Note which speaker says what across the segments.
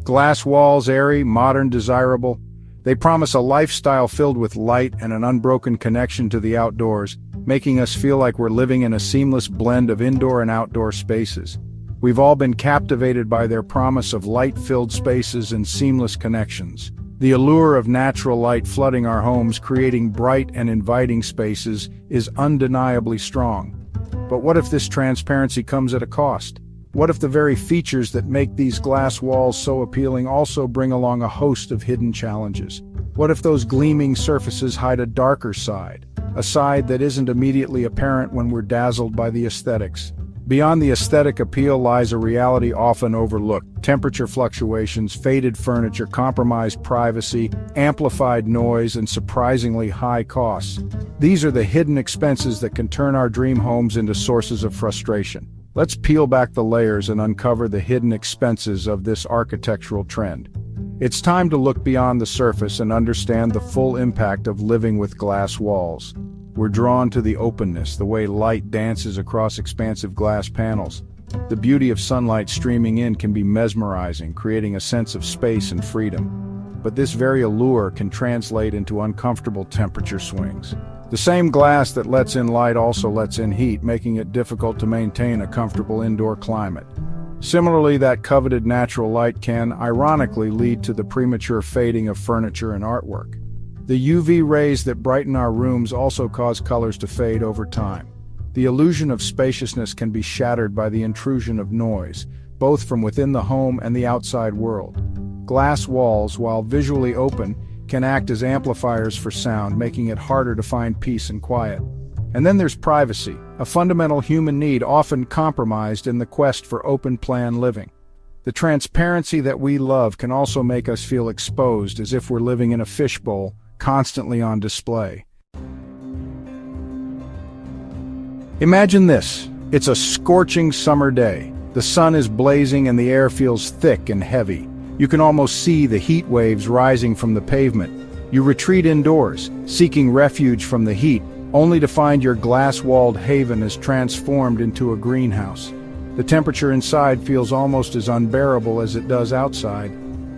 Speaker 1: Glass walls, airy, modern, desirable. They promise a lifestyle filled with light and an unbroken connection to the outdoors, making us feel like we're living in a seamless blend of indoor and outdoor spaces. We've all been captivated by their promise of light-filled spaces and seamless connections. The allure of natural light flooding our homes, creating bright and inviting spaces, is undeniably strong. But what if this transparency comes at a cost? What if the very features that make these glass walls so appealing also bring along a host of hidden challenges? What if those gleaming surfaces hide a darker side, a side that isn't immediately apparent when we're dazzled by the aesthetics? Beyond the aesthetic appeal lies a reality often overlooked: temperature fluctuations, faded furniture, compromised privacy, amplified noise, and surprisingly high costs. These are the hidden expenses that can turn our dream homes into sources of frustration. Let's peel back the layers and uncover the hidden expenses of this architectural trend. It's time to look beyond the surface and understand the full impact of living with glass walls. We're drawn to the openness, the way light dances across expansive glass panels. The beauty of sunlight streaming in can be mesmerizing, creating a sense of space and freedom. But this very allure can translate into uncomfortable temperature swings. The same glass that lets in light also lets in heat, making it difficult to maintain a comfortable indoor climate. Similarly, that coveted natural light can, ironically, lead to the premature fading of furniture and artwork. The UV rays that brighten our rooms also cause colors to fade over time. The illusion of spaciousness can be shattered by the intrusion of noise, both from within the home and the outside world. Glass walls, while visually open, can act as amplifiers for sound, making it harder to find peace and quiet. And then there's privacy, a fundamental human need often compromised in the quest for open-plan living. The transparency that we love can also make us feel exposed, as if we're living in a fishbowl, constantly on display. Imagine this. It's a scorching summer day. The sun is blazing and the air feels thick and heavy. You can almost see the heat waves rising from the pavement. You retreat indoors, seeking refuge from the heat, only to find your glass-walled haven is transformed into a greenhouse. The temperature inside feels almost as unbearable as it does outside.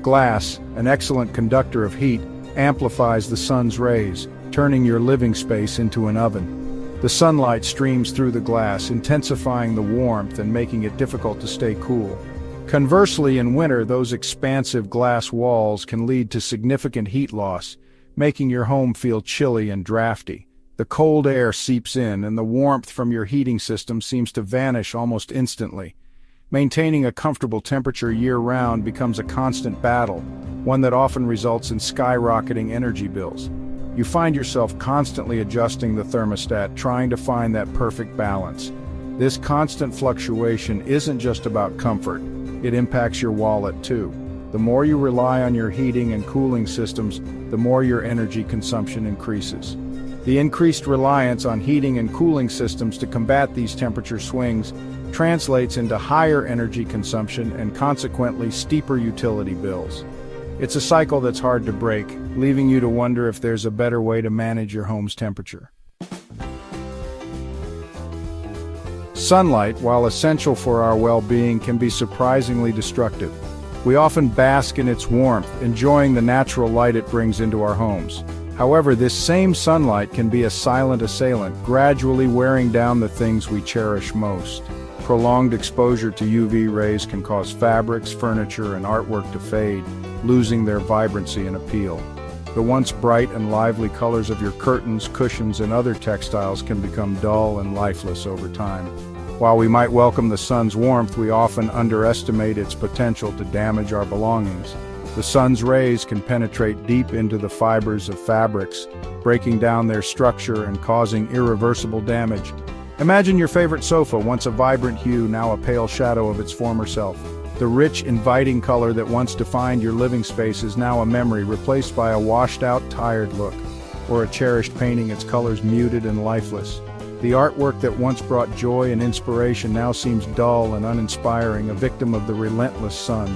Speaker 1: Glass, an excellent conductor of heat, amplifies the sun's rays, turning your living space into an oven. The sunlight streams through the glass, intensifying the warmth and making it difficult to stay cool. Conversely, in winter, those expansive glass walls can lead to significant heat loss, making your home feel chilly and drafty. The cold air seeps in, and the warmth from your heating system seems to vanish almost instantly. Maintaining a comfortable temperature year-round becomes a constant battle, one that often results in skyrocketing energy bills. You find yourself constantly adjusting the thermostat, trying to find that perfect balance. This constant fluctuation isn't just about comfort. It impacts your wallet too. The more you rely on your heating and cooling systems, the more your energy consumption increases. The increased reliance on heating and cooling systems to combat these temperature swings translates into higher energy consumption and consequently steeper utility bills. It's a cycle that's hard to break, leaving you to wonder if there's a better way to manage your home's temperature. Sunlight, while essential for our well-being, can be surprisingly destructive. We often bask in its warmth, enjoying the natural light it brings into our homes. However, this same sunlight can be a silent assailant, gradually wearing down the things we cherish most. Prolonged exposure to UV rays can cause fabrics, furniture, and artwork to fade, losing their vibrancy and appeal. The once bright and lively colors of your curtains, cushions, and other textiles can become dull and lifeless over time. While we might welcome the sun's warmth, we often underestimate its potential to damage our belongings. The sun's rays can penetrate deep into the fibers of fabrics, breaking down their structure and causing irreversible damage. Imagine your favorite sofa, once a vibrant hue, now a pale shadow of its former self. The rich, inviting color that once defined your living space is now a memory, replaced by a washed-out, tired look, or a cherished painting, its colors muted and lifeless. The artwork that once brought joy and inspiration now seems dull and uninspiring, a victim of the relentless sun.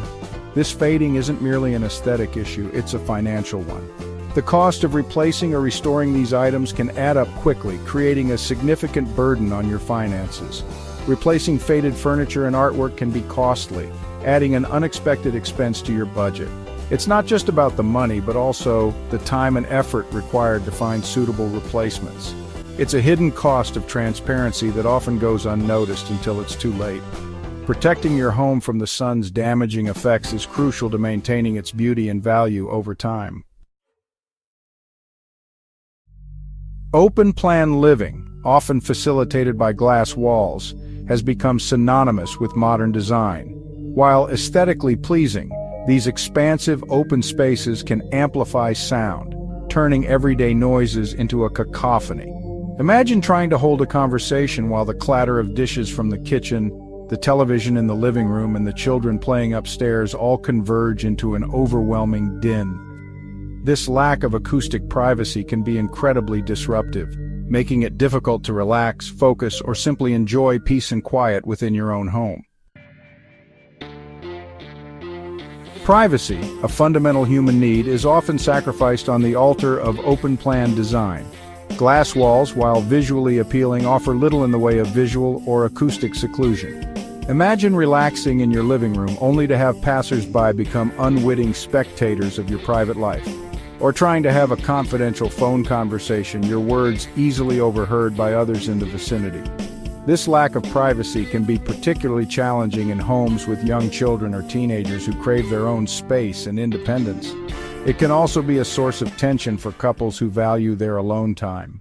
Speaker 1: This fading isn't merely an aesthetic issue, it's a financial one. The cost of replacing or restoring these items can add up quickly, creating a significant burden on your finances. Replacing faded furniture and artwork can be costly, adding an unexpected expense to your budget. It's not just about the money, but also the time and effort required to find suitable replacements. It's a hidden cost of transparency that often goes unnoticed until it's too late. Protecting your home from the sun's damaging effects is crucial to maintaining its beauty and value over time. Open-plan living, often facilitated by glass walls, has become synonymous with modern design. While aesthetically pleasing, these expansive open spaces can amplify sound, turning everyday noises into a cacophony. Imagine trying to hold a conversation while the clatter of dishes from the kitchen, the television in the living room, and the children playing upstairs all converge into an overwhelming din. This lack of acoustic privacy can be incredibly disruptive, making it difficult to relax, focus, or simply enjoy peace and quiet within your own home. Privacy, a fundamental human need, is often sacrificed on the altar of open-plan design. Glass walls, while visually appealing, offer little in the way of visual or acoustic seclusion. Imagine relaxing in your living room only to have passers-by become unwitting spectators of your private life. Or trying to have a confidential phone conversation, your words easily overheard by others in the vicinity. This lack of privacy can be particularly challenging in homes with young children or teenagers who crave their own space and independence. It can also be a source of tension for couples who value their alone time.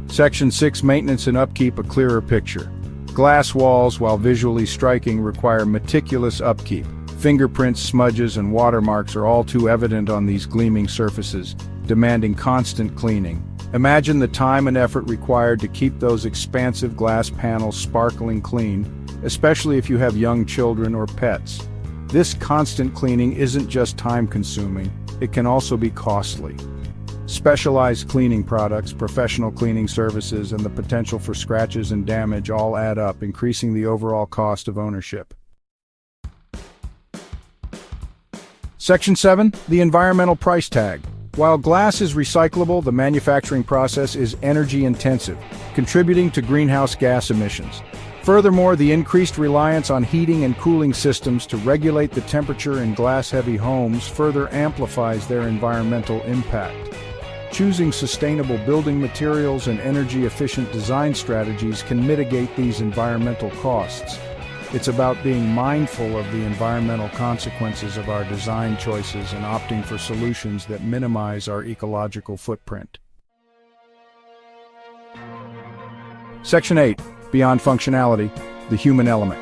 Speaker 1: Section 6. Maintenance and upkeep. A clearer picture. Glass walls, while visually striking, require meticulous upkeep. Fingerprints, smudges, and watermarks are all too evident on these gleaming surfaces, demanding constant cleaning. Imagine the time and effort required to keep those expansive glass panels sparkling clean, especially if you have young children or pets. This constant cleaning isn't just time-consuming, it can also be costly. Specialized cleaning products, professional cleaning services, and the potential for scratches and damage all add up, increasing the overall cost of ownership. Section 7. The environmental price tag. While glass is recyclable, the manufacturing process is energy-intensive, contributing to greenhouse gas emissions. Furthermore, the increased reliance on heating and cooling systems to regulate the temperature in glass-heavy homes further amplifies their environmental impact. Choosing sustainable building materials and energy-efficient design strategies can mitigate these environmental costs. It's about being mindful of the environmental consequences of our design choices and opting for solutions that minimize our ecological footprint. Section 8. Beyond functionality, the human element.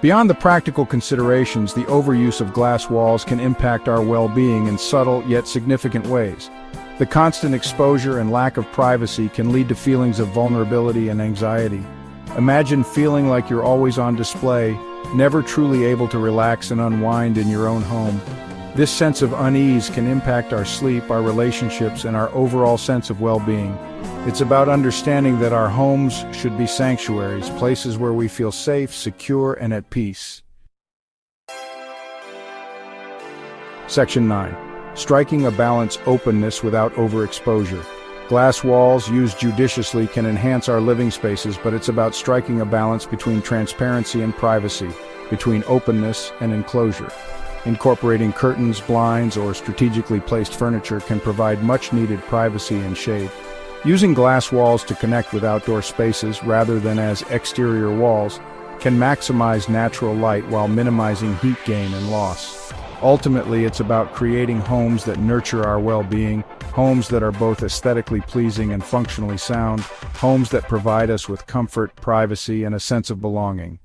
Speaker 1: Beyond the practical considerations, the overuse of glass walls can impact our well-being in subtle yet significant ways. The constant exposure and lack of privacy can lead to feelings of vulnerability and anxiety. Imagine feeling like you're always on display, never truly able to relax and unwind in your own home. This sense of unease can impact our sleep, our relationships, and our overall sense of well-being. It's about understanding that our homes should be sanctuaries, places where we feel safe, secure, and at peace. Section 9. Striking a balance. Openness without overexposure. Glass walls, used judiciously, can enhance our living spaces, but it's about striking a balance between transparency and privacy, between openness and enclosure. Incorporating curtains, blinds, or strategically placed furniture can provide much-needed privacy and shade. Using glass walls to connect with outdoor spaces rather than as exterior walls can maximize natural light while minimizing heat gain and loss. Ultimately, it's about creating homes that nurture our well-being, homes that are both aesthetically pleasing and functionally sound, homes that provide us with comfort, privacy, and a sense of belonging.